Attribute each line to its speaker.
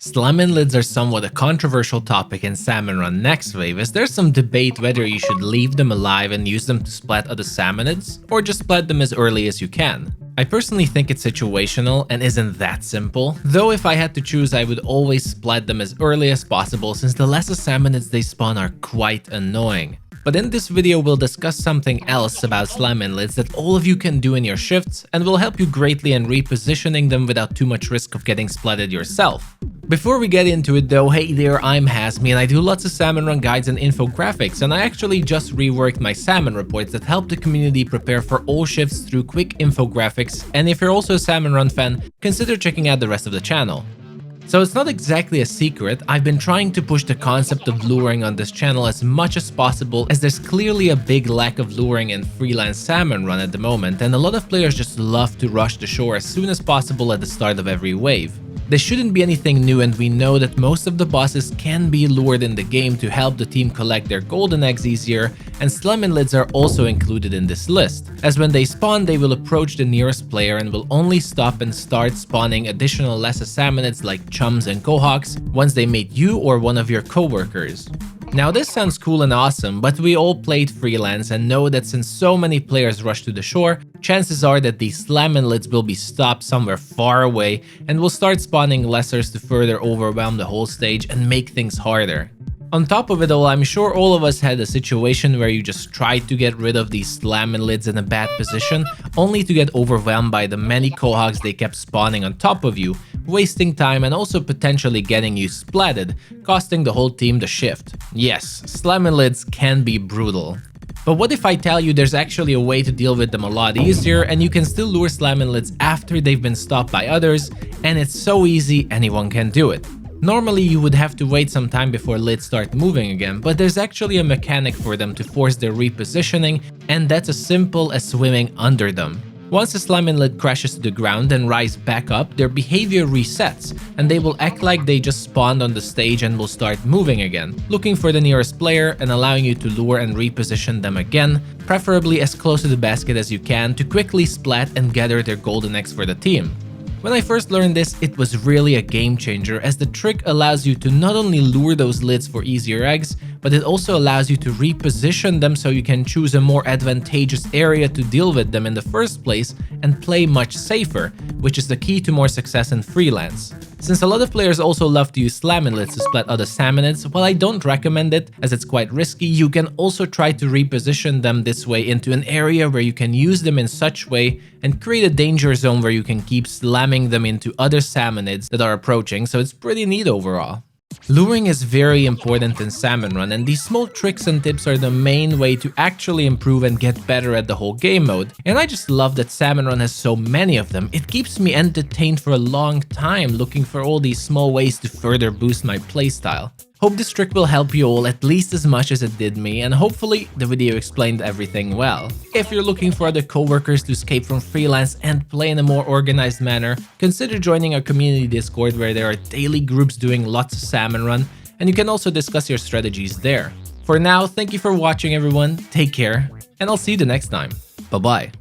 Speaker 1: Slammin Lids are somewhat a controversial topic in Salmon Run Next Wave, as there's some debate whether you should leave them alive and use them to splat other Salmonids, or just splat them as early as you can. I personally think it's situational and isn't that simple, though if I had to choose I would always splat them as early as possible since the lesser Salmonids they spawn are quite annoying. But in this video we'll discuss something else about Slammin Lids that all of you can do in your shifts and will help you greatly in repositioning them without too much risk of getting splatted yourself. Before we get into it though, hey there, I'm Hazmy and I do lots of Salmon Run guides and infographics, and I actually just reworked my Salmon reports that help the community prepare for all shifts through quick infographics, and if you're also a Salmon Run fan, consider checking out the rest of the channel. So it's not exactly a secret, I've been trying to push the concept of luring on this channel as much as possible, as there's clearly a big lack of luring in freelance Salmon Run at the moment, and a lot of players just love to rush the shore as soon as possible at the start of every wave. This shouldn't be anything new, and we know that most of the bosses can be lured in the game to help the team collect their golden eggs easier, and Slammin Lids are also included in this list, as when they spawn they will approach the nearest player and will only stop and start spawning additional lesser Salmonids like chums and quahawks once they meet you or one of your coworkers. Now this sounds cool and awesome, but we all played freelance and know that since so many players rush to the shore, chances are that these Slammin Lids will be stopped somewhere far away and will start spawning lessers to further overwhelm the whole stage and make things harder. On top of it all, I'm sure all of us had a situation where you just tried to get rid of these Slammin Lids in a bad position, only to get overwhelmed by the many quahawks they kept spawning on top of you, wasting time and also potentially getting you splatted, costing the whole team the shift. Yes, Slammin Lids can be brutal. But what if I tell you there's actually a way to deal with them a lot easier and you can still lure Slammin Lids after they've been stopped by others, and it's so easy anyone can do it. Normally you would have to wait some time before lids start moving again, but there's actually a mechanic for them to force their repositioning, and that's as simple as swimming under them. Once a Slammin Lid crashes to the ground and rise back up, their behavior resets, and they will act like they just spawned on the stage and will start moving again, looking for the nearest player and allowing you to lure and reposition them again, preferably as close to the basket as you can to quickly splat and gather their golden eggs for the team. When I first learned this, it was really a game changer, as the trick allows you to not only lure those lids for easier eggs, but it also allows you to reposition them so you can choose a more advantageous area to deal with them in the first place and play much safer, which is the key to more success in freelance. Since a lot of players also love to use Slammin Lids to splat other Salmonids, while I don't recommend it as it's quite risky, you can also try to reposition them this way into an area where you can use them in such way and create a danger zone where you can keep slamming them into other Salmonids that are approaching, so it's pretty neat overall. Luring is very important in Salmon Run, and these small tricks and tips are the main way to actually improve and get better at the whole game mode. And I just love that Salmon Run has so many of them. It keeps me entertained for a long time looking for all these small ways to further boost my playstyle. Hope this trick will help you all at least as much as it did me, and hopefully the video explained everything well. If you're looking for other coworkers to escape from freelance and play in a more organized manner, consider joining our community Discord where there are daily groups doing lots of Salmon Run, and you can also discuss your strategies there. For now, thank you for watching everyone, take care, and I'll see you the next time. Bye bye.